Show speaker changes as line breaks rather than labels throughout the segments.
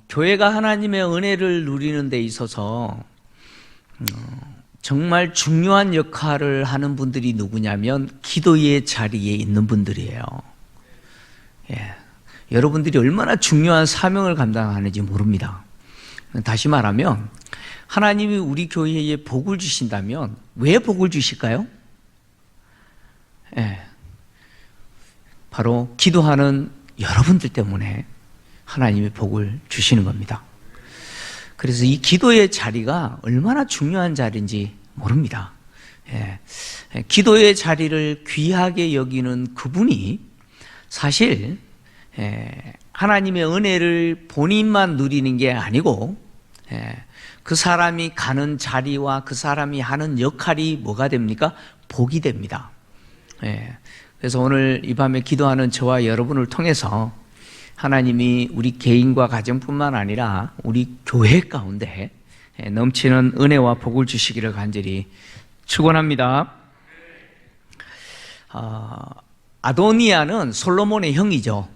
교회가 하나님의 은혜를 누리는 데 있어서 정말 중요한 역할을 하는 분들이 누구냐면 기도의 자리에 있는 분들이에요. 예. 여러분들이 얼마나 중요한 사명을 감당하는지 모릅니다. 다시 말하면 하나님이 우리 교회에 복을 주신다면 왜 복을 주실까요? 예. 바로 기도하는 여러분들 때문에 하나님이 복을 주시는 겁니다. 그래서 이 기도의 자리가 얼마나 중요한 자리인지 모릅니다. 예. 기도의 자리를 귀하게 여기는 그분이 사실 하나님의 은혜를 본인만 누리는 게 아니고 그 사람이 가는 자리와 그 사람이 하는 역할이 뭐가 됩니까? 복이 됩니다. 그래서 오늘 이 밤에 기도하는 저와 여러분을 통해서 하나님이 우리 개인과 가정뿐만 아니라 우리 교회 가운데 넘치는 은혜와 복을 주시기를 간절히 축원합니다. 아도니아는 솔로몬의 형이죠.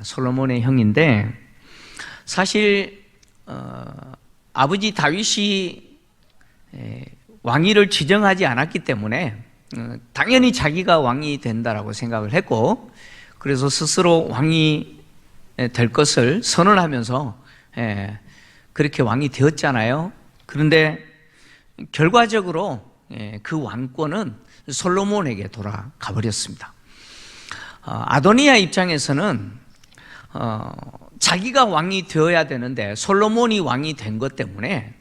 솔로몬의 형인데 사실 아버지 다윗이 왕위를 지정하지 않았기 때문에 당연히 자기가 왕이 된다라고 생각을 했고, 그래서 스스로 왕이 될 것을 선언하면서 그렇게 왕이 되었잖아요. 그런데 결과적으로 그 왕권은 솔로몬에게 돌아가 버렸습니다. 아도니아 입장에서는 자기가 왕이 되어야 되는데 솔로몬이 왕이 된 것 때문에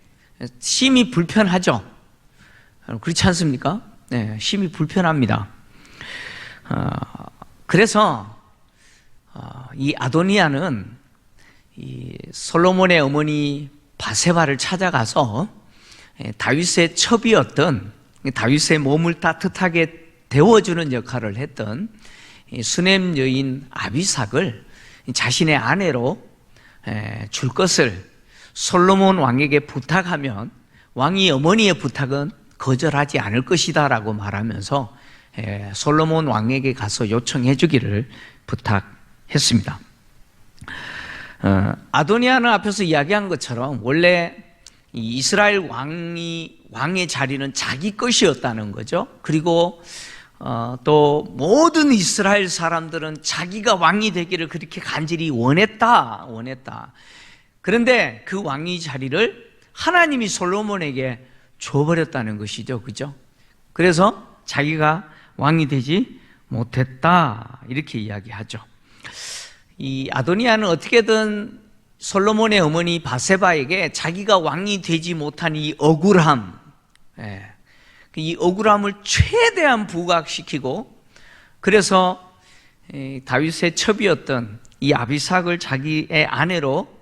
심히 불편하죠. 그렇지 않습니까? 네, 심히 불편합니다. 그래서 이 아도니아는 이 솔로몬의 어머니 바세바를 찾아가서 다윗의 첩이었던, 다윗의 몸을 따뜻하게 데워주는 역할을 했던 수넴 여인 아비삭을 자신의 아내로 줄 것을 솔로몬 왕에게 부탁하면 왕이 어머니의 부탁은 거절하지 않을 것이다 라고 말하면서 솔로몬 왕에게 가서 요청해 주기를 부탁했습니다. 아도니아는 앞에서 이야기한 것처럼 원래 이스라엘 왕의 자리는 자기 것이었다는 거죠. 그리고 또 모든 이스라엘 사람들은 자기가 왕이 되기를 그렇게 간절히 원했다. 그런데 그 왕위 자리를 하나님이 솔로몬에게 줘버렸다는 것이죠. 그죠? 그래서 자기가 왕이 되지 못했다. 이렇게 이야기하죠. 이 아도니아는 어떻게든 솔로몬의 어머니 바세바에게 자기가 왕이 되지 못한 이 억울함, 이 억울함을 최대한 부각시키고, 그래서 다윗의 첩이었던 이 아비삭을 자기의 아내로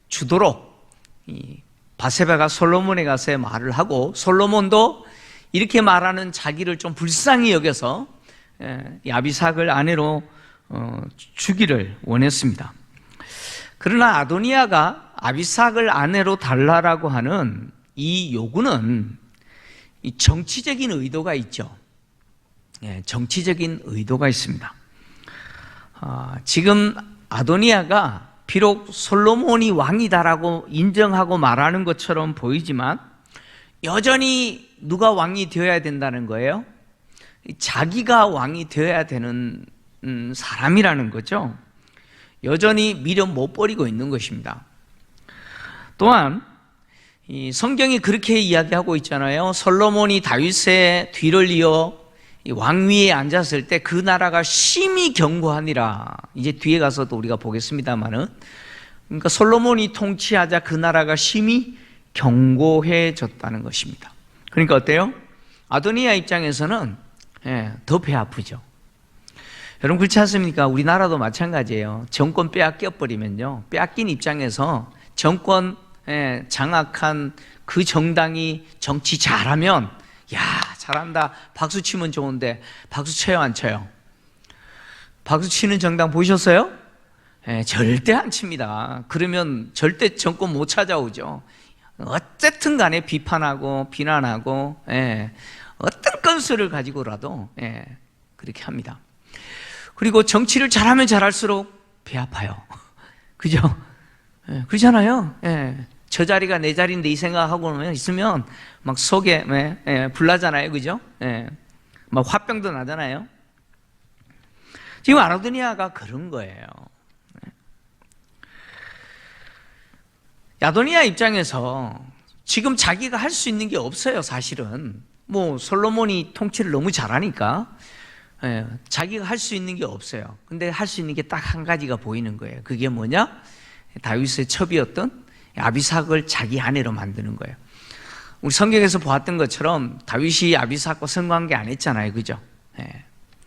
주도록 이 바세바가 솔로몬에 가서 말을 하고, 솔로몬도 이렇게 말하는 자기를 좀 불쌍히 여겨서 이 아비삭을 아내로 주기를 원했습니다. 그러나 아도니아가 아비삭을 아내로 달라라고 하는 이 요구는 이 정치적인 의도가 있죠. 정치적인 의도가 있습니다. 지금 아도니아가 비록 솔로몬이 왕이다라고 인정하고 말하는 것처럼 보이지만 여전히 누가 왕이 되어야 된다는 거예요? 자기가 왕이 되어야 되는 사람이라는 거죠. 여전히 미련 못 버리고 있는 것입니다. 또한 이 성경이 그렇게 이야기하고 있잖아요. 솔로몬이 다윗의 뒤를 이어 왕위에 앉았을 때 그 나라가 심히 견고하니라. 이제 뒤에 가서도 우리가 보겠습니다만은, 그러니까 솔로몬이 통치하자 그 나라가 심히 견고해졌다는 것입니다. 그러니까 어때요? 아도니아 입장에서는 더 배 아프죠. 여러분 그렇지 않습니까? 우리나라도 마찬가지예요. 정권 빼앗겨버리면요, 빼앗긴 입장에서 정권 장악한 그 정당이 정치 잘하면 야 잘한다 박수 치면 좋은데 박수 쳐요 안 쳐요? 박수 치는 정당 보셨어요? 절대 안 칩니다. 그러면 절대 정권 못 찾아오죠. 어쨌든 간에 비판하고 비난하고 어떤 건수를 가지고라도 그렇게 합니다. 그리고 정치를 잘하면 잘할수록 배 아파요. 그죠? 예, 그렇잖아요. 예. 저 자리가 내 자리인데 이 생각하고 있으면 막 속에 불나잖아요. 그죠? 예. 막 화병도 나잖아요. 지금 아도니아가 그런 거예요. 아도니아 입장에서 지금 자기가 할 수 있는 게 없어요. 사실은 뭐 솔로몬이 통치를 너무 잘하니까 자기가 할 수 있는 게 없어요. 근데 할 수 있는 게 딱 한 가지가 보이는 거예요. 그게 뭐냐? 다윗의 첩이었던 아비삭을 자기 아내로 만드는 거예요. 우리 성경에서 보았던 것처럼 다윗이 아비삭과 성관계 안 했잖아요. 그죠?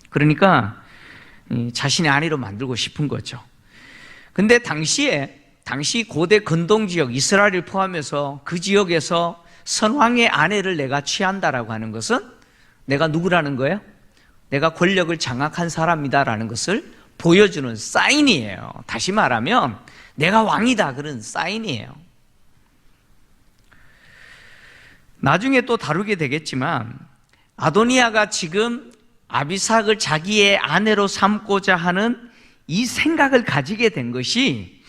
그러니까 자신의 아내로 만들고 싶은 거죠. 근데 당시 고대 근동 지역 이스라엘을 포함해서 그 지역에서 선왕의 아내를 내가 취한다라고 하는 것은 내가 누구라는 거예요? 내가 권력을 장악한 사람이다라는 것을 보여주는 사인이에요. 다시 말하면 내가 왕이다 그런 사인이에요. 나중에 또 다루게 되겠지만 아도니아가 지금 아비삭을 자기의 아내로 삼고자 하는 이 생각을 가지게 된 것이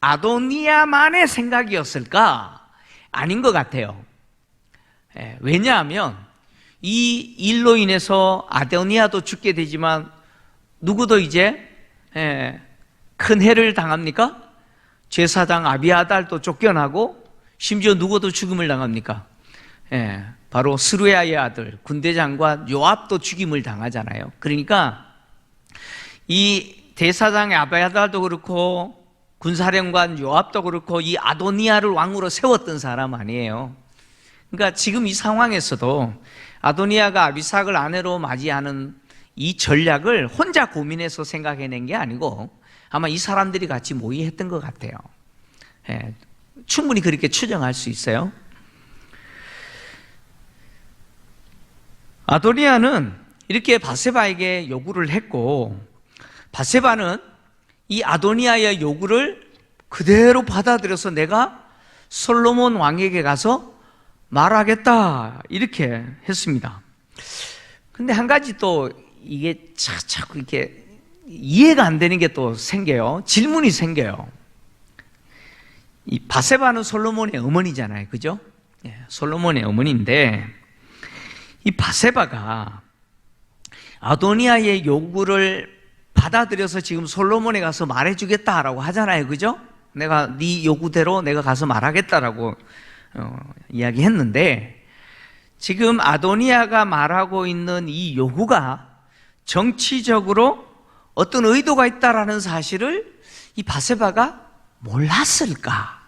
아도니아만의 생각이었을까? 아닌 것 같아요. 왜냐하면 이 일로 인해서 아도니아도 죽게 되지만 누구도 이제 큰 해를 당합니까? 제사장 아비아달도 쫓겨나고 심지어 누구도 죽음을 당합니까? 바로 스루야의 아들 군대 장관 요압도 죽임을 당하잖아요. 그러니까 이 대사장 아비아달도 그렇고 군사령관 요압도 그렇고 이 아도니아를 왕으로 세웠던 사람 아니에요. 그러니까 지금 이 상황에서도 아도니아가 아비삭을 아내로 맞이하는 이 전략을 혼자 고민해서 생각해낸 게 아니고 아마 이 사람들이 같이 모의했던 것 같아요. 충분히 그렇게 추정할 수 있어요. 아도니아는 이렇게 바세바에게 요구를 했고 바세바는 이 아도니아의 요구를 그대로 받아들여서 내가 솔로몬 왕에게 가서 말하겠다 이렇게 했습니다. 근데 한 가지 또 이게 자꾸 이렇게 이해가 안 되는 게 또 생겨요. 질문이 생겨요. 이 바세바는 솔로몬의 어머니잖아요. 그죠? 솔로몬의 어머니인데 이 바세바가 아도니아의 요구를 받아들여서 지금 솔로몬에 가서 말해주겠다라고 하잖아요. 그죠? 내가 네 요구대로 내가 가서 말하겠다라고 이야기했는데 지금 아도니아가 말하고 있는 이 요구가 정치적으로 어떤 의도가 있다라는 사실을 이 바세바가 몰랐을까?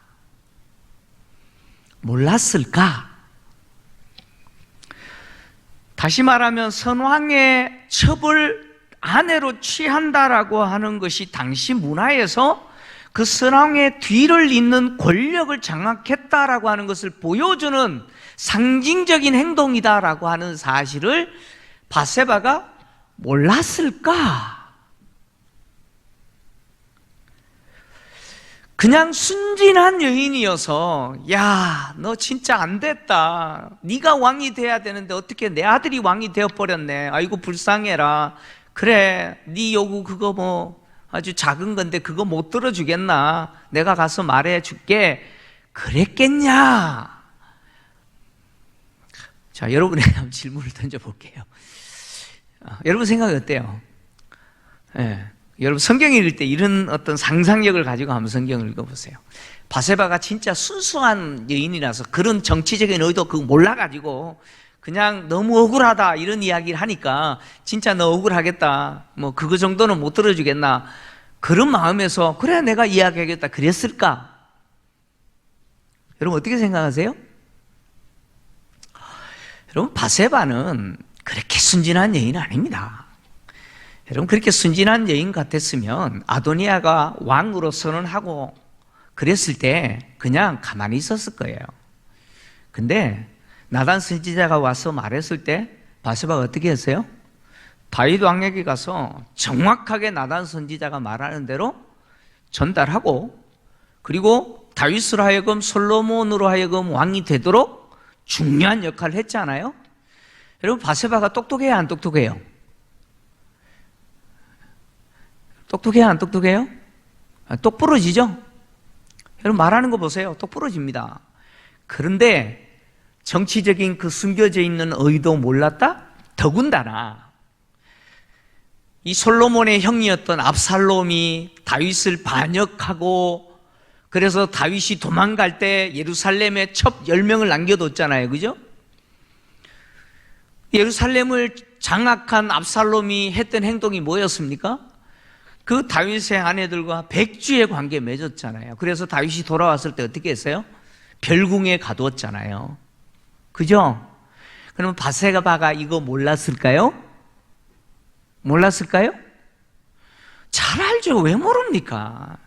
다시 말하면 선왕의 첩을 아내로 취한다라고 하는 것이 당시 문화에서 그 선왕의 뒤를 잇는 권력을 장악했다라고 하는 것을 보여주는 상징적인 행동이다라고 하는 사실을 바세바가 몰랐을까? 그냥 순진한 여인이어서 야, 너 진짜 안 됐다. 네가 왕이 돼야 되는데 어떻게 내 아들이 왕이 되어버렸네. 아이고 불쌍해라. 그래, 네 요구 그거 뭐 아주 작은 건데 그거 못 들어주겠나? 내가 가서 말해줄게. 그랬겠냐? 자, 여러분에게 한번 질문을 던져볼게요. 여러분 생각이 어때요? 여러분 성경 읽을 때 이런 어떤 상상력을 가지고 한번 성경을 읽어보세요. 바세바가 진짜 순수한 여인이라서 그런 정치적인 의도 그거 몰라가지고 그냥 너무 억울하다 이런 이야기를 하니까 진짜 너 억울하겠다 뭐 그거 정도는 못 들어주겠나 그런 마음에서 그래 내가 이야기하겠다 그랬을까? 여러분 어떻게 생각하세요? 여러분 바세바는 그렇게 순진한 여인은 아닙니다. 여러분 그렇게 순진한 여인 같았으면 아도니아가 왕으로 선언하고 그랬을 때 그냥 가만히 있었을 거예요. 근데 나단 선지자가 와서 말했을 때 바세바가 어떻게 했어요? 다윗 왕에게 가서 정확하게 나단 선지자가 말하는 대로 전달하고 그리고 다윗으로 하여금 솔로몬으로 하여금 왕이 되도록 중요한 역할을 했잖아요. 여러분 바세바가 똑똑해요 안 똑똑해요? 똑똑해요 안 똑똑해요? 똑부러지죠? 여러분 말하는 거 보세요. 똑 부러집니다. 그런데 정치적인 그 숨겨져 있는 의도 몰랐다? 더군다나 이 솔로몬의 형이었던 압살롬이 다윗을 반역하고 그래서 다윗이 도망갈 때 예루살렘에 첩 10명을 남겨뒀잖아요. 그죠? 예루살렘을 장악한 압살롬이 했던 행동이 뭐였습니까? 그 다윗의 아내들과 백주의 관계 맺었잖아요. 그래서 다윗이 돌아왔을 때 어떻게 했어요? 별궁에 가두었잖아요. 그죠? 그러면 바세바가 이거 몰랐을까요? 몰랐을까요? 잘 알죠. 왜 모릅니까?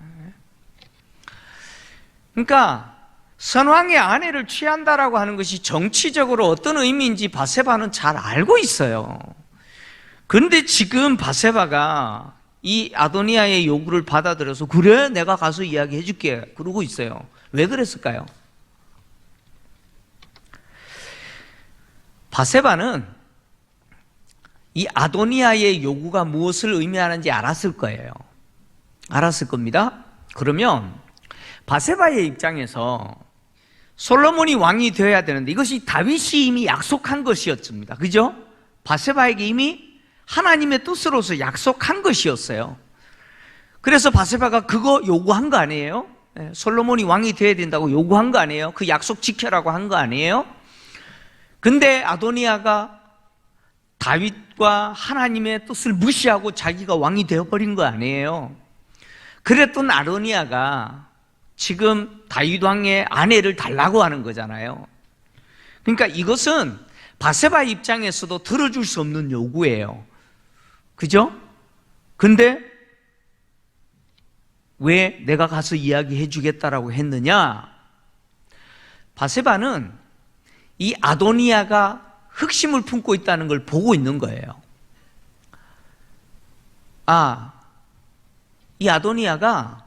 그러니까 선왕의 아내를 취한다라고 하는 것이 정치적으로 어떤 의미인지 바세바는 잘 알고 있어요. 그런데 지금 바세바가 이 아도니아의 요구를 받아들여서 그래 내가 가서 이야기해 줄게 그러고 있어요. 왜 그랬을까요? 바세바는 이 아도니아의 요구가 무엇을 의미하는지 알았을 거예요. 알았을 겁니다. 그러면 바세바의 입장에서 솔로몬이 왕이 되어야 되는데 이것이 다윗이 이미 약속한 것이었습니다. 그죠? 바세바에게 이미 하나님의 뜻으로서 약속한 것이었어요. 그래서 바세바가 그거 요구한 거 아니에요? 솔로몬이 왕이 되어야 된다고 요구한 거 아니에요? 그 약속 지켜라고 한 거 아니에요? 근데 아도니아가 다윗과 하나님의 뜻을 무시하고 자기가 왕이 되어버린 거 아니에요? 그랬던 아도니아가 지금 다윗 왕의 아내를 달라고 하는 거잖아요. 그러니까 이것은 바세바 입장에서도 들어줄 수 없는 요구예요. 그죠? 근데 왜 내가 가서 이야기해 주겠다라고 했느냐? 바세바는 이 아도니아가 흑심을 품고 있다는 걸 보고 있는 거예요. 이 아도니아가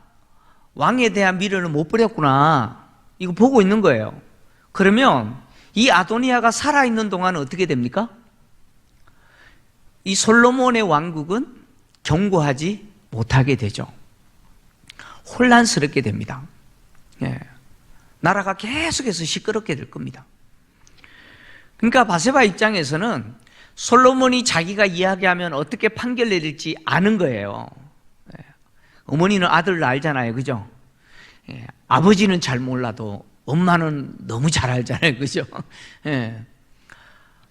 왕에 대한 미련을 못 버렸구나. 이거 보고 있는 거예요. 그러면 이 아도니아가 살아있는 동안은 어떻게 됩니까? 이 솔로몬의 왕국은 견고하지 못하게 되죠. 혼란스럽게 됩니다. 나라가 계속해서 시끄럽게 될 겁니다. 그러니까 바세바 입장에서는 솔로몬이 자기가 이야기하면 어떻게 판결 내릴지 아는 거예요. 어머니는 아들을 알잖아요. 그죠? 아버지는 잘 몰라도 엄마는 너무 잘 알잖아요. 그죠?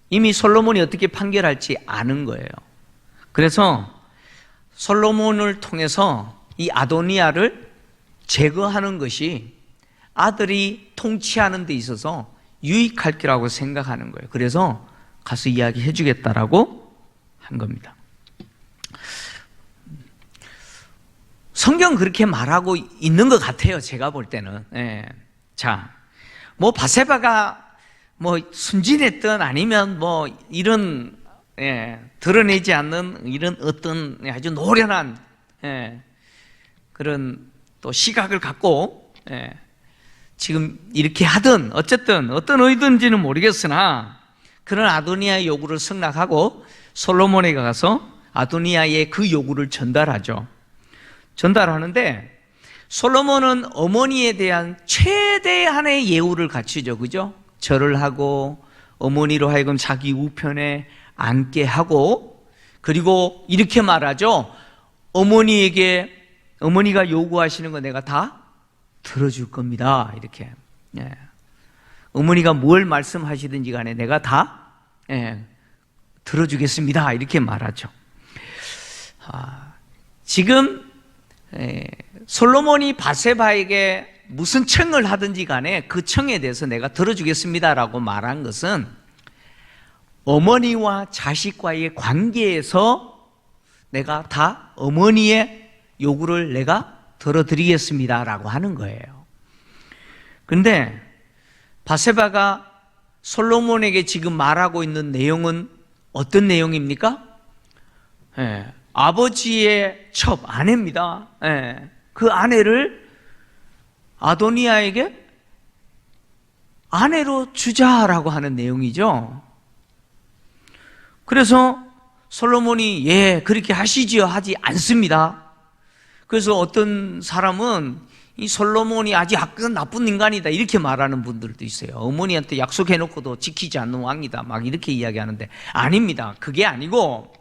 이미 솔로몬이 어떻게 판결할지 아는 거예요. 그래서 솔로몬을 통해서 이 아도니아를 제거하는 것이 아들이 통치하는 데 있어서 유익할 거라고 생각하는 거예요. 그래서 가서 이야기해 주겠다라고 한 겁니다. 성경 그렇게 말하고 있는 것 같아요. 제가 볼 때는. 자, 뭐 바세바가 뭐 순진했던 아니면 뭐 이런 드러내지 않는 이런 어떤 아주 노련한 그런 또 시각을 갖고 지금 이렇게 하든 어쨌든 어떤 의도인지는 모르겠으나 그런 아도니아의 요구를 승낙하고 솔로몬에게 가서 아도니아의 그 요구를 전달하죠. 전달하는데 솔로몬은 어머니에 대한 최대한의 예우를 갖추죠. 그죠? 절을 하고 어머니로 하여금 자기 우편에 앉게 하고 그리고 이렇게 말하죠. 어머니가 요구하시는 거 내가 다 들어줄 겁니다. 이렇게. 어머니가 뭘 말씀하시든지 간에 내가 다 들어주겠습니다. 이렇게 말하죠. 지금 솔로몬이 바세바에게 무슨 청을 하든지 간에 그 청에 대해서 내가 들어주겠습니다라고 말한 것은 어머니와 자식과의 관계에서 내가 다 어머니의 요구를 내가 들어드리겠습니다라고 하는 거예요. 그런데 바세바가 솔로몬에게 지금 말하고 있는 내용은 어떤 내용입니까? 아버지의 첩, 아내입니다. 그 아내를 아도니아에게 아내로 주자라고 하는 내용이죠. 그래서 솔로몬이 그렇게 하시지요 하지 않습니다. 그래서 어떤 사람은 이 솔로몬이 아주 나쁜 인간이다 이렇게 말하는 분들도 있어요. 어머니한테 약속해놓고도 지키지 않는 왕이다 막 이렇게 이야기하는데 아닙니다. 그게 아니고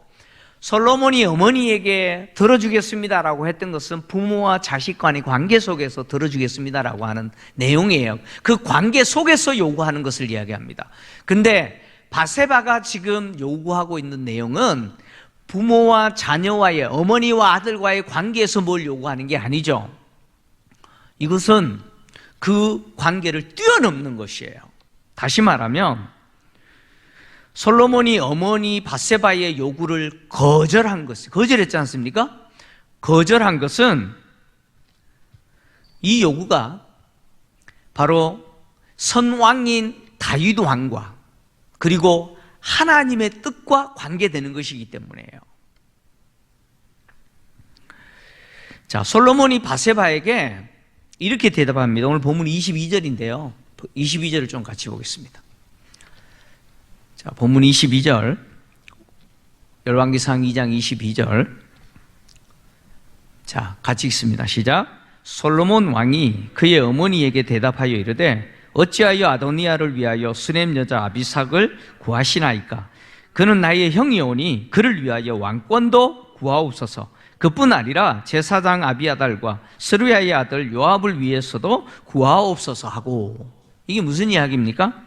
솔로몬이 어머니에게 들어주겠습니다라고 했던 것은 부모와 자식 간의 관계 속에서 들어주겠습니다라고 하는 내용이에요. 그 관계 속에서 요구하는 것을 이야기합니다. 근데 바세바가 지금 요구하고 있는 내용은 부모와 자녀와의, 어머니와 아들과의 관계에서 뭘 요구하는 게 아니죠. 이것은 그 관계를 뛰어넘는 것이에요. 다시 말하면 솔로몬이 어머니 바세바의 요구를 거절했지 않습니까? 거절한 것은 이 요구가 바로 선왕인 다윗 왕과 그리고 하나님의 뜻과 관계되는 것이기 때문이에요. 자, 솔로몬이 바세바에게 이렇게 대답합니다. 오늘 본문 22절인데요. 22절을 좀 같이 보겠습니다. 자, 본문 22절, 열왕기상 2장 22절. 자, 같이 읽습니다. 시작. 솔로몬 왕이 그의 어머니에게 대답하여 이르되 어찌하여 아도니아를 위하여 수넴 여자 아비삭을 구하시나이까? 그는 나의 형이오니 그를 위하여 왕권도 구하옵소서. 그뿐 아니라 제사장 아비아달과 스루야의 아들 요압을 위해서도 구하옵소서 하고. 이게 무슨 이야기입니까?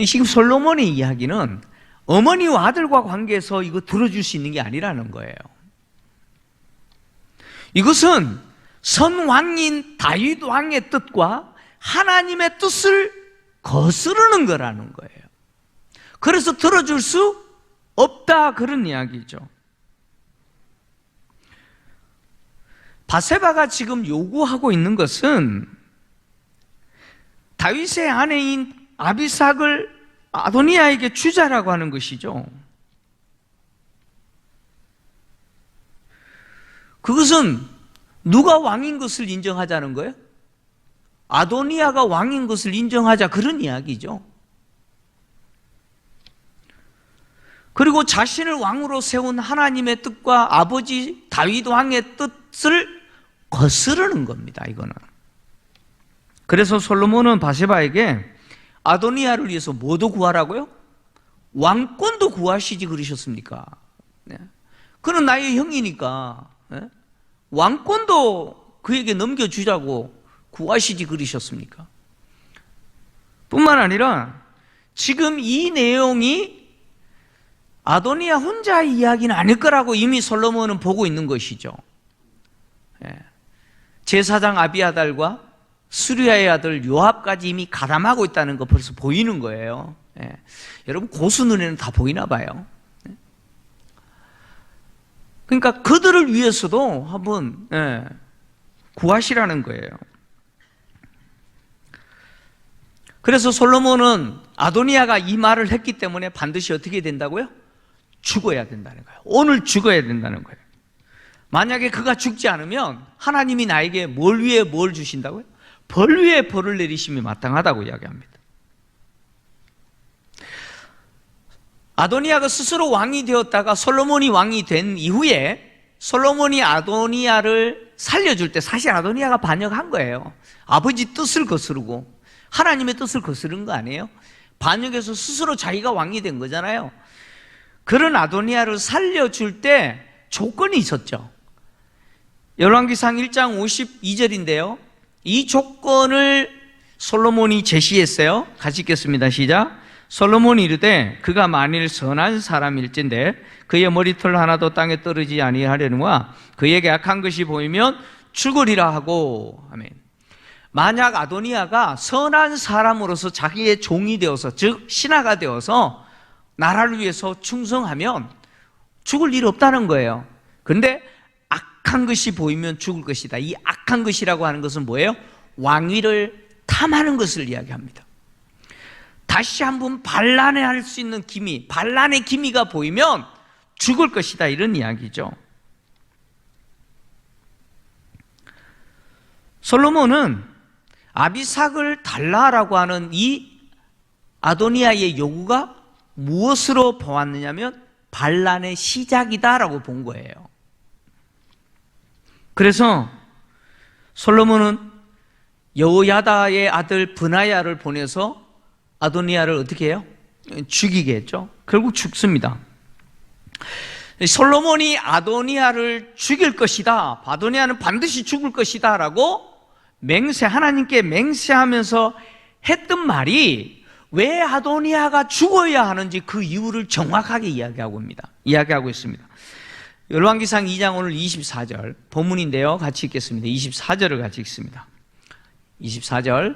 지금 솔로몬의 이야기는 어머니와 아들과 관계에서 이거 들어줄 수 있는 게 아니라는 거예요. 이것은 선왕인 다윗 왕의 뜻과 하나님의 뜻을 거스르는 거라는 거예요. 그래서 들어줄 수 없다 그런 이야기죠. 바세바가 지금 요구하고 있는 것은 다윗의 아내인 아비삭을 아도니아에게 주자라고 하는 것이죠. 그것은 누가 왕인 것을 인정하자는 거예요? 아도니아가 왕인 것을 인정하자 그런 이야기죠. 그리고 자신을 왕으로 세운 하나님의 뜻과 아버지 다윗 왕의 뜻을 거스르는 겁니다. 이거는. 그래서 솔로몬은 바세바에게 아도니아를 위해서 뭐도 구하라고요? 왕권도 구하시지 그러셨습니까? 네. 그는 나의 형이니까 왕권도 그에게 넘겨주자고 구하시지 그러셨습니까? 뿐만 아니라 지금 이 내용이 아도니아 혼자의 이야기는 아닐 거라고 이미 솔로몬은 보고 있는 것이죠. 제사장 아비아달과 수르야의 아들 요압까지 이미 가담하고 있다는 거 벌써 보이는 거예요. 여러분 고수 눈에는 다 보이나 봐요. 그러니까 그들을 위해서도 한번 구하시라는 거예요. 그래서 솔로몬은 아도니아가 이 말을 했기 때문에 반드시 어떻게 된다고요? 죽어야 된다는 거예요. 오늘 죽어야 된다는 거예요. 만약에 그가 죽지 않으면 하나님이 나에게 뭘 위해 뭘 주신다고요? 벌 위에 벌을 내리심이 마땅하다고 이야기합니다. 아도니아가 스스로 왕이 되었다가 솔로몬이 왕이 된 이후에 솔로몬이 아도니아를 살려줄 때 사실 아도니아가 반역한 거예요. 아버지 뜻을 거스르고 하나님의 뜻을 거스른 거 아니에요? 반역해서 스스로 자기가 왕이 된 거잖아요. 그런 아도니아를 살려줄 때 조건이 있었죠. 열왕기상 1장 52절인데요. 이 조건을 솔로몬이 제시했어요. 같이 읽겠습니다. 시작. 솔로몬이 이르되 그가 만일 선한 사람일진데 그의 머리털 하나도 땅에 떨어지지 아니하려니와 그에게 악한 것이 보이면 죽으리라 하고. 아멘. 만약 아도니아가 선한 사람으로서 자기의 종이 되어서 즉 신하가 되어서 나라를 위해서 충성하면 죽을 일 없다는 거예요. 그런데 악한 것이 보이면 죽을 것이다. 이 악한 것이라고 하는 것은 뭐예요? 왕위를 탐하는 것을 이야기합니다. 다시 한번 반란할 수 있는 기미, 반란의 기미가 보이면 죽을 것이다 이런 이야기죠. 솔로몬은 아비삭을 달라라고 하는 이 아도니아의 요구가 무엇으로 보았느냐면 반란의 시작이다라고 본 거예요. 그래서 솔로몬은 여호야다의 아들 브나야를 보내서 아도니아를 어떻게 해요? 죽이게 했죠. 결국 죽습니다. 솔로몬이 아도니아를 죽일 것이다, 아도니아는 반드시 죽을 것이다 라고 하나님께 맹세하면서 했던 말이 왜 아도니아가 죽어야 하는지 그 이유를 정확하게 이야기하고 있습니다. 열왕기상 2장 오늘 24절 본문인데요, 같이 읽겠습니다. 24절을 같이 읽습니다. 24절.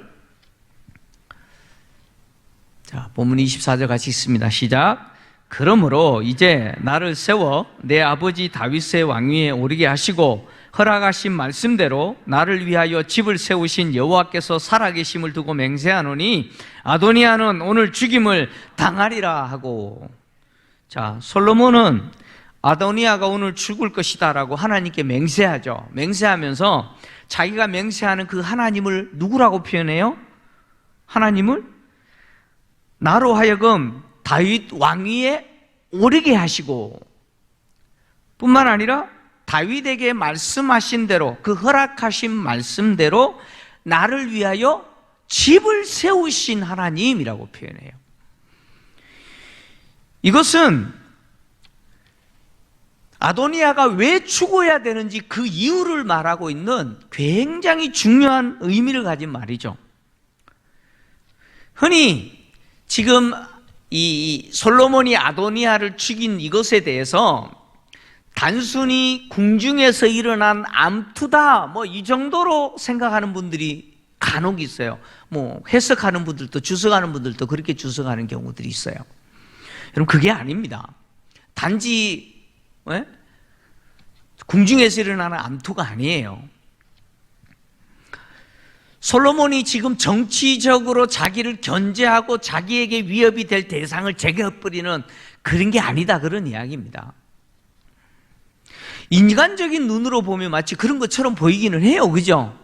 자, 본문 24절 같이 읽습니다. 시작. 그러므로 이제 나를 세워 내 아버지 다윗의 왕위에 오르게 하시고 허락하신 말씀대로 나를 위하여 집을 세우신 여호와께서 살아계심을 두고 맹세하노니 아도니아는 오늘 죽임을 당하리라 하고. 자, 솔로몬은 아도니아가 오늘 죽을 것이다 라고 하나님께 맹세하죠. 맹세하면서 자기가 맹세하는 그 하나님을 누구라고 표현해요? 하나님을 나로 하여금 다윗 왕위에 오르게 하시고, 뿐만 아니라 다윗에게 말씀하신 대로, 그 허락하신 말씀대로 나를 위하여 집을 세우신 하나님이라고 표현해요. 이것은 아도니아가 왜 죽어야 되는지 그 이유를 말하고 있는 굉장히 중요한 의미를 가진 말이죠. 흔히 지금 이 솔로몬이 아도니아를 죽인 이것에 대해서 단순히 궁중에서 일어난 암투다, 뭐 이 정도로 생각하는 분들이 간혹 있어요. 뭐 해석하는 분들도, 주석하는 분들도 그렇게 주석하는 경우들이 있어요. 여러분, 그게 아닙니다. 단지 궁중에서 일어나는 암투가 아니에요. 솔로몬이 지금 정치적으로 자기를 견제하고 자기에게 위협이 될 대상을 제거해버리는 그런 게 아니다, 그런 이야기입니다. 인간적인 눈으로 보면 마치 그런 것처럼 보이기는 해요, 그죠?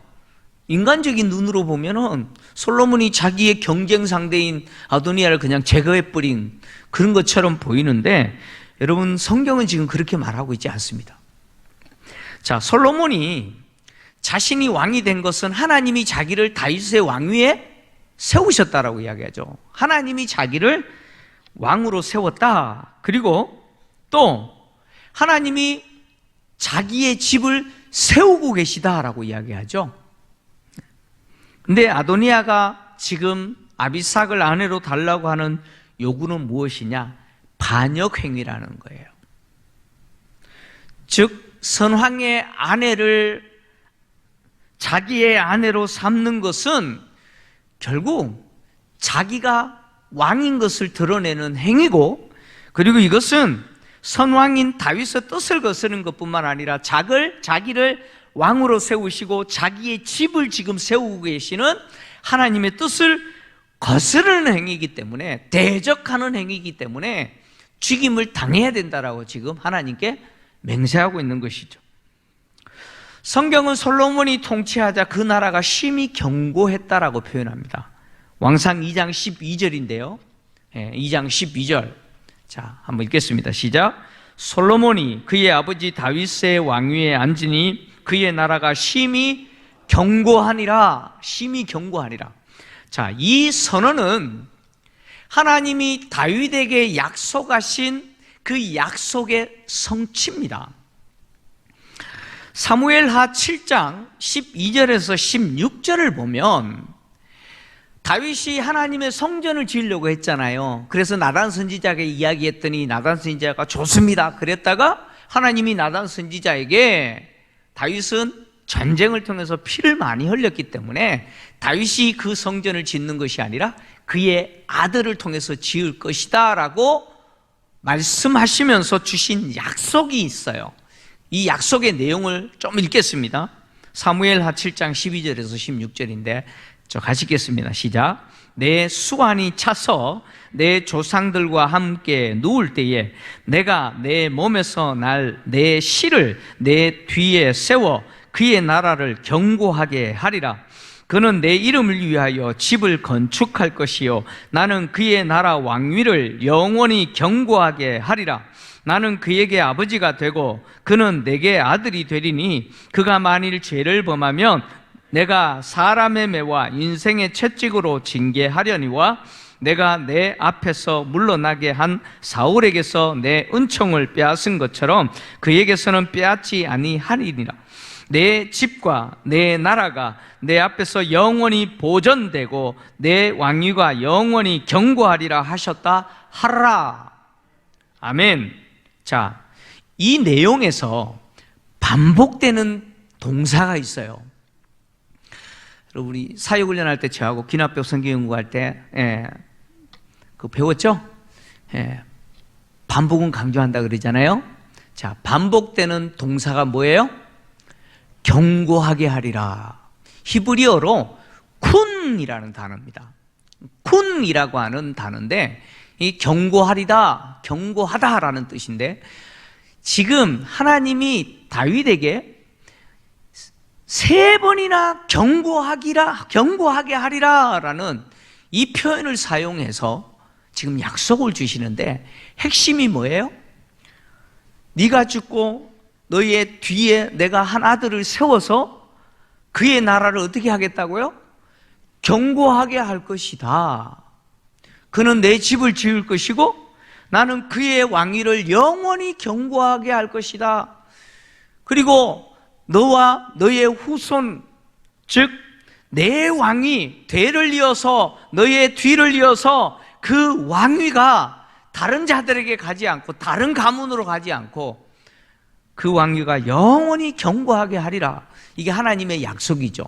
인간적인 눈으로 보면은 솔로몬이 자기의 경쟁 상대인 아도니아를 그냥 제거해버린 그런 것처럼 보이는데, 여러분, 성경은 지금 그렇게 말하고 있지 않습니다. 자, 솔로몬이 자신이 왕이 된 것은 하나님이 자기를 다윗의 왕위에 세우셨다라고 이야기하죠. 하나님이 자기를 왕으로 세웠다. 그리고 또 하나님이 자기의 집을 세우고 계시다라고 이야기하죠. 근데 아도니아가 지금 아비삭을 아내로 달라고 하는 요구는 무엇이냐? 반역행위라는 거예요. 즉 선왕의 아내를 자기의 아내로 삼는 것은 결국 자기가 왕인 것을 드러내는 행위고, 그리고 이것은 선왕인 다윗의 뜻을 거스르는 것뿐만 아니라 자기를 왕으로 세우시고 자기의 집을 지금 세우고 계시는 하나님의 뜻을 거스르는 행위이기 때문에, 대적하는 행위이기 때문에 죽임을 당해야 된다라고 지금 하나님께 맹세하고 있는 것이죠. 성경은 솔로몬이 통치하자 그 나라가 심히 견고했다라고 표현합니다. 왕상 2장 12절인데요. 2장 12절. 자, 한번 읽겠습니다. 시작. 솔로몬이 그의 아버지 다윗의 왕위에 앉으니 그의 나라가 심히 견고하니라. 심히 견고하니라. 자, 이 선언은 하나님이 다윗에게 약속하신 그 약속의 성취입니다. 사무엘하 7장 12절에서 16절을 보면 다윗이 하나님의 성전을 지으려고 했잖아요. 그래서 나단 선지자에게 이야기했더니 나단 선지자가 좋습니다 그랬다가 하나님이 나단 선지자에게 다윗은 전쟁을 통해서 피를 많이 흘렸기 때문에 다윗이 그 성전을 짓는 것이 아니라 그의 아들을 통해서 지을 것이다 라고 말씀하시면서 주신 약속이 있어요. 이 약속의 내용을 좀 읽겠습니다. 사무엘하 7장 12절에서 16절인데 저 같이 읽겠습니다. 시작. 내 수완이 차서 내 조상들과 함께 누울 때에 내가 내 몸에서 날 내 실을 내 뒤에 세워 그의 나라를 견고하게 하리라. 그는 내 이름을 위하여 집을 건축할 것이요 나는 그의 나라 왕위를 영원히 견고하게 하리라. 나는 그에게 아버지가 되고 그는 내게 아들이 되리니 그가 만일 죄를 범하면 내가 사람의 매와 인생의 채찍으로 징계하려니와 내가 내 앞에서 물러나게 한 사울에게서 내 은총을 빼앗은 것처럼 그에게서는 빼앗지 아니하리니라. 내 집과 내 나라가 내 앞에서 영원히 보존되고 내 왕위가 영원히 견고하리라 하셨다 하라. 아멘. 자, 이 내용에서 반복되는 동사가 있어요. 우리 사역훈련할 때 저하고 기납벽 성경 연구할 때 그 배웠죠? 반복은 강조한다 그러잖아요. 자, 반복되는 동사가 뭐예요? 견고하게 하리라. 히브리어로 쿤이라는 단어입니다. 쿤이라고 하는 단어인데 이 견고하리다, 견고하다라는 뜻인데 지금 하나님이 다윗에게 3번이나 견고하게 하리라라는 이 표현을 사용해서 지금 약속을 주시는데 핵심이 뭐예요? 네가 죽고 너의 뒤에 내가 한 아들을 세워서 그의 나라를 어떻게 하겠다고요? 견고하게 할 것이다. 그는 내 집을 지을 것이고 나는 그의 왕위를 영원히 견고하게 할 것이다. 그리고 너와 너의 후손, 즉 내 왕이 뒤를 이어서 너의 뒤를 이어서 그 왕위가 다른 자들에게 가지 않고 다른 가문으로 가지 않고 그 왕위가 영원히 견고하게 하리라. 이게 하나님의 약속이죠.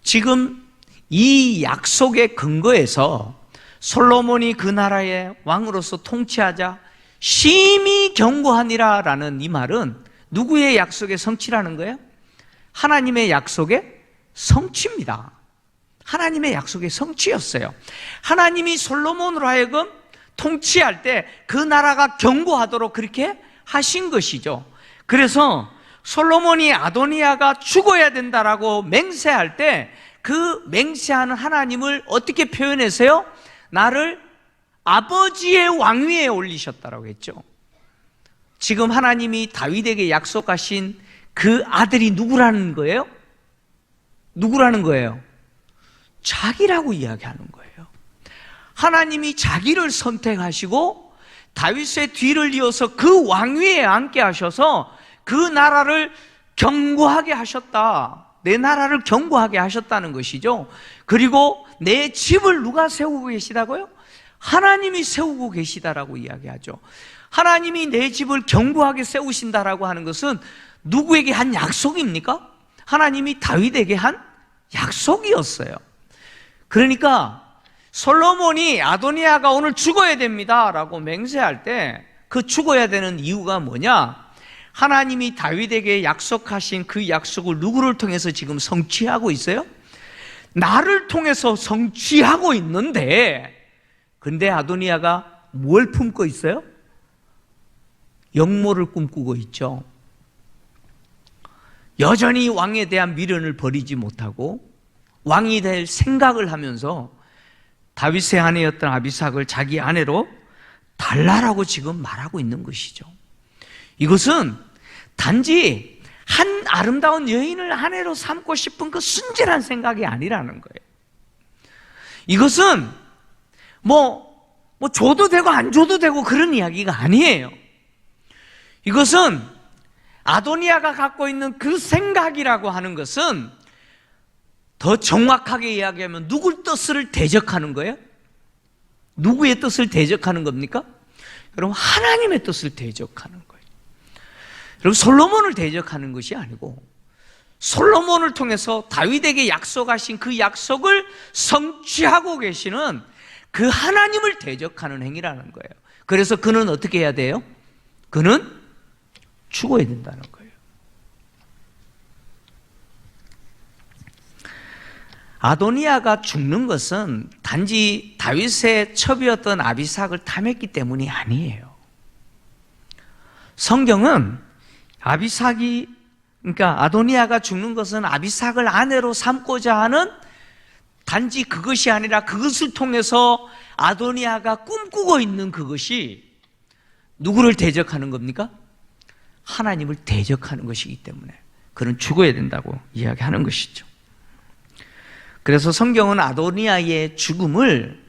지금 이 약속의 근거에서 솔로몬이 그 나라의 왕으로서 통치하자 심히 견고하니라 라는 이 말은 누구의 약속의 성취라는 거예요? 하나님의 약속의 성취입니다. 하나님의 약속의 성취였어요. 하나님이 솔로몬으로 하여금 통치할 때 그 나라가 견고하도록 그렇게 하신 것이죠. 그래서 솔로몬이 아도니아가 죽어야 된다라고 맹세할 때 그 맹세하는 하나님을 어떻게 표현해서요? 나를 아버지의 왕위에 올리셨다라고 했죠. 지금 하나님이 다윗에게 약속하신 그 아들이 누구라는 거예요? 누구라는 거예요? 자기라고 이야기하는 거예요. 하나님이 자기를 선택하시고 다윗의 뒤를 이어서 그 왕위에 앉게 하셔서 그 나라를 견고하게 하셨다. 내 나라를 견고하게 하셨다는 것이죠. 그리고 내 집을 누가 세우고 계시다고요? 하나님이 세우고 계시다라고 이야기하죠. 하나님이 내 집을 견고하게 세우신다라고 하는 것은 누구에게 한 약속입니까? 하나님이 다윗에게 한 약속이었어요. 그러니까 솔로몬이 아도니아가 오늘 죽어야 됩니다 라고 맹세할 때 그 죽어야 되는 이유가 뭐냐? 하나님이 다윗에게 약속하신 그 약속을 누구를 통해서 지금 성취하고 있어요? 나를 통해서 성취하고 있는데, 근데 아도니아가 뭘 품고 있어요? 역모를 꿈꾸고 있죠. 여전히 왕에 대한 미련을 버리지 못하고 왕이 될 생각을 하면서 다윗의 아내였던 아비삭을 자기 아내로 달라라고 지금 말하고 있는 것이죠. 이것은 단지 한 아름다운 여인을 아내로 삼고 싶은 그 순진한 생각이 아니라는 거예요. 이것은 뭐 줘도 되고 안 줘도 되고 그런 이야기가 아니에요. 이것은 아도니아가 갖고 있는 그 생각이라고 하는 것은 더 정확하게 이야기하면 누구의 뜻을 대적하는 거예요? 누구의 뜻을 대적하는 겁니까? 여러분, 하나님의 뜻을 대적하는 거예요. 여러분, 솔로몬을 대적하는 것이 아니고 솔로몬을 통해서 다윗에게 약속하신 그 약속을 성취하고 계시는 그 하나님을 대적하는 행위라는 거예요. 그래서 그는 어떻게 해야 돼요? 그는 죽어야 된다는 거예요. 아도니아가 죽는 것은 단지 다윗의 첩이었던 아비삭을 탐했기 때문이 아니에요. 성경은 그러니까 아도니아가 죽는 것은 아비삭을 아내로 삼고자 하는 단지 그것이 아니라 그것을 통해서 아도니아가 꿈꾸고 있는 그것이 누구를 대적하는 겁니까? 하나님을 대적하는 것이기 때문에 그는 죽어야 된다고 이야기하는 것이죠. 그래서 성경은 아도니아의 죽음을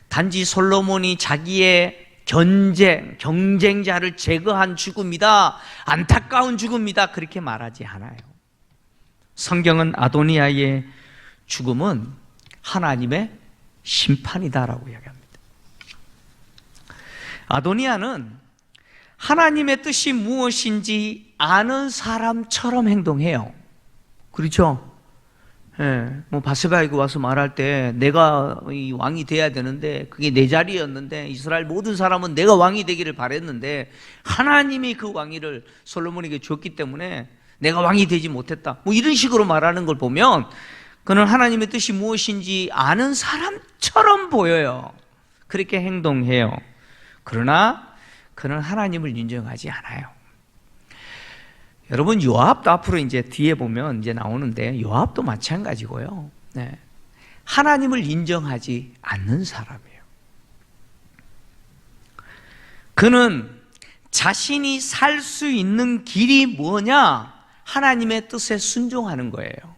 단지 솔로몬이 자기의 경쟁자를 제거한 죽음이다, 안타까운 죽음이다, 그렇게 말하지 않아요. 성경은 아도니아의 죽음은 하나님의 심판이다라고 이야기합니다. 아도니아는 하나님의 뜻이 무엇인지 아는 사람처럼 행동해요. 그렇죠? 뭐 바세바에게 와서 말할 때 내가 이 왕이 돼야 되는데 그게 내 자리였는데 이스라엘 모든 사람은 내가 왕이 되기를 바랬는데 하나님이 그 왕위를 솔로몬에게 줬기 때문에 내가 왕이 되지 못했다, 뭐 이런 식으로 말하는 걸 보면 그는 하나님의 뜻이 무엇인지 아는 사람처럼 보여요. 그렇게 행동해요. 그러나 그는 하나님을 인정하지 않아요. 여러분, 요압도 앞으로 이제 뒤에 보면 이제 나오는데 요압도 마찬가지고요. 네. 하나님을 인정하지 않는 사람이에요. 그는 자신이 살 수 있는 길이 뭐냐? 하나님의 뜻에 순종하는 거예요.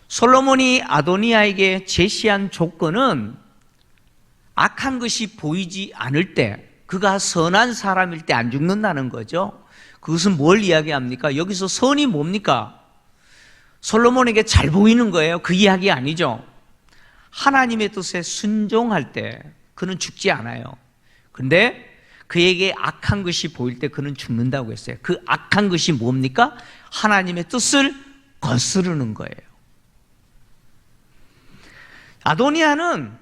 솔로몬이 아도니아에게 제시한 조건은 악한 것이 보이지 않을 때, 그가 선한 사람일 때 안 죽는다는 거죠. 그것은 뭘 이야기합니까? 여기서 선이 뭡니까? 솔로몬에게 잘 보이는 거예요. 그 이야기 아니죠. 하나님의 뜻에 순종할 때 그는 죽지 않아요. 근데 그에게 악한 것이 보일 때 그는 죽는다고 했어요. 그 악한 것이 뭡니까? 하나님의 뜻을 거스르는 거예요. 아도니아는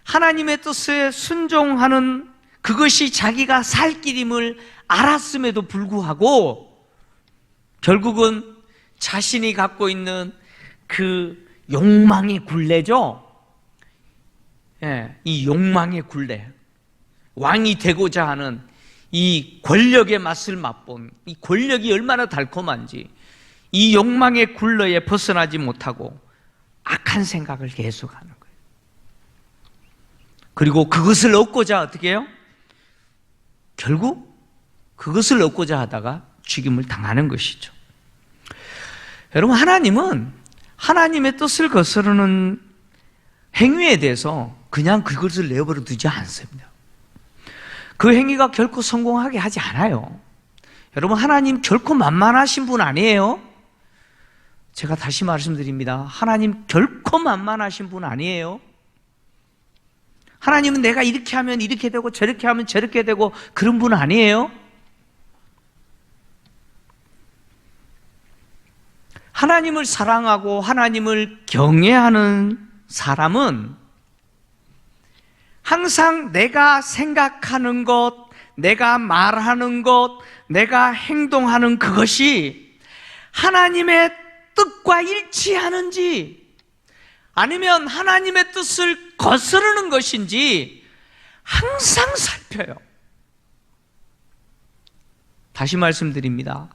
하나님의 뜻에 순종하는 그것이 자기가 살 길임을 알았음에도 불구하고 결국은 자신이 갖고 있는 그 욕망의 굴레죠. 이 욕망의 굴레, 왕이 되고자 하는 이 권력의 맛을 맛본 이 권력이 얼마나 달콤한지 이 욕망의 굴레에 벗어나지 못하고 악한 생각을 계속하는 거예요. 그리고 그것을 얻고자 어떻게 해요? 결국 그것을 얻고자 하다가 죽임을 당하는 것이죠. 여러분, 하나님은 하나님의 뜻을 거스르는 행위에 대해서 그냥 그것을 내버려 두지 않습니다. 그 행위가 결코 성공하게 하지 않아요. 여러분, 하나님 결코 만만하신 분 아니에요. 제가 다시 말씀드립니다. 하나님 결코 만만하신 분 아니에요. 하나님은 내가 이렇게 하면 이렇게 되고 저렇게 하면 저렇게 되고 그런 분 아니에요. 하나님을 사랑하고 하나님을 경외하는 사람은 항상 내가 생각하는 것, 내가 말하는 것, 내가 행동하는 그것이 하나님의 뜻과 일치하는지 아니면 하나님의 뜻을 거스르는 것인지 항상 살펴요. 다시 말씀드립니다.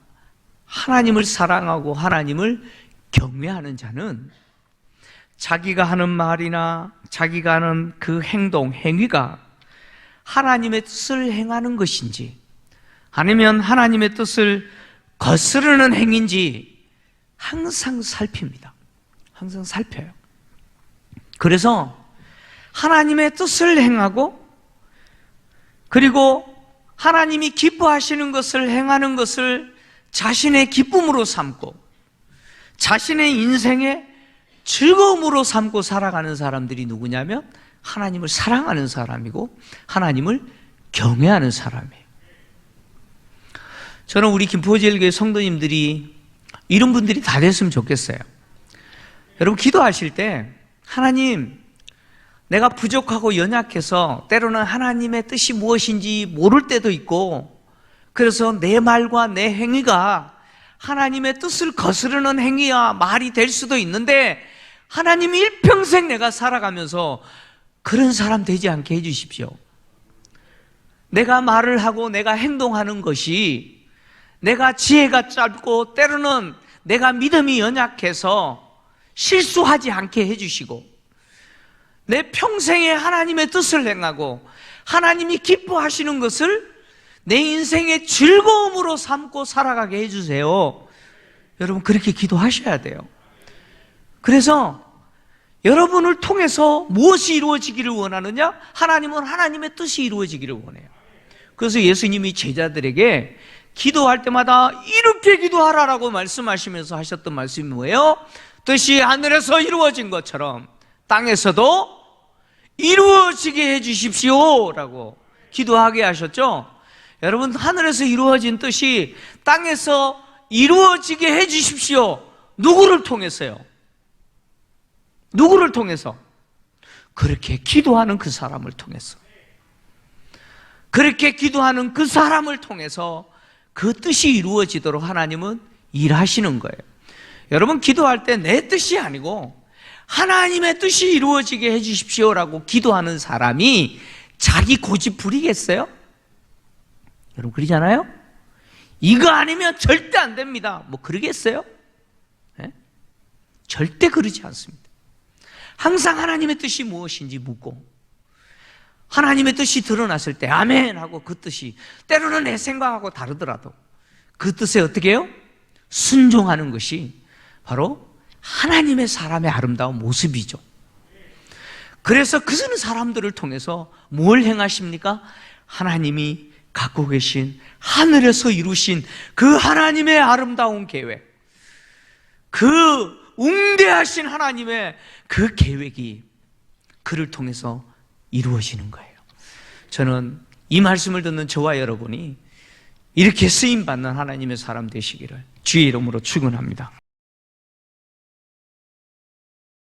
하나님을 사랑하고 하나님을 경외하는 자는 자기가 하는 말이나 자기가 하는 그 행동, 행위가 하나님의 뜻을 행하는 것인지 아니면 하나님의 뜻을 거스르는 행위인지 항상 살핍니다. 항상 살펴요. 그래서 하나님의 뜻을 행하고 그리고 하나님이 기뻐하시는 것을 행하는 것을 자신의 기쁨으로 삼고 자신의 인생의 즐거움으로 삼고 살아가는 사람들이 누구냐면 하나님을 사랑하는 사람이고 하나님을 경외하는 사람이에요. 저는 우리 김포제일교회 성도님들이 이런 분들이 다 됐으면 좋겠어요. 여러분, 기도하실 때 하나님, 내가 부족하고 연약해서 때로는 하나님의 뜻이 무엇인지 모를 때도 있고 그래서 내 말과 내 행위가 하나님의 뜻을 거스르는 행위와 말이 될 수도 있는데 하나님이 일평생 내가 살아가면서 그런 사람 되지 않게 해주십시오. 내가 말을 하고 내가 행동하는 것이 내가 지혜가 짧고 때로는 내가 믿음이 연약해서 실수하지 않게 해주시고 내 평생에 하나님의 뜻을 행하고 하나님이 기뻐하시는 것을 내 인생의 즐거움으로 삼고 살아가게 해주세요. 여러분 그렇게 기도하셔야 돼요. 그래서 여러분을 통해서 무엇이 이루어지기를 원하느냐? 하나님은 하나님의 뜻이 이루어지기를 원해요. 그래서 예수님이 제자들에게 기도할 때마다 이렇게 기도하라라고 말씀하시면서 하셨던 말씀이 뭐예요? 뜻이 하늘에서 이루어진 것처럼 땅에서도 이루어지게 해주십시오 라고 기도하게 하셨죠. 여러분, 하늘에서 이루어진 뜻이 땅에서 이루어지게 해주십시오. 누구를 통해서요? 누구를 통해서? 그렇게 기도하는 그 사람을 통해서. 그렇게 기도하는 그 사람을 통해서 그 뜻이 이루어지도록 하나님은 일하시는 거예요. 여러분, 기도할 때 내 뜻이 아니고 하나님의 뜻이 이루어지게 해주십시오라고 기도하는 사람이 자기 고집 부리겠어요? 여러분, 그러잖아요? 이거 아니면 절대 안 됩니다. 뭐 그러겠어요? 네? 절대 그러지 않습니다. 항상 하나님의 뜻이 무엇인지 묻고 하나님의 뜻이 드러났을 때 아멘 하고 그 뜻이 때로는 내 생각하고 다르더라도 그 뜻에 어떻게 해요? 순종하는 것이 바로 하나님의 사람의 아름다운 모습이죠. 그래서 그 사람들을 통해서 뭘 행하십니까? 하나님이 갖고 계신 하늘에서 이루신 그 하나님의 아름다운 계획, 그 웅대하신 하나님의 그 계획이 그를 통해서 이루어지는 거예요. 저는 이 말씀을 듣는 저와 여러분이 이렇게 쓰임받는 하나님의 사람 되시기를 주의 이름으로 축원합니다.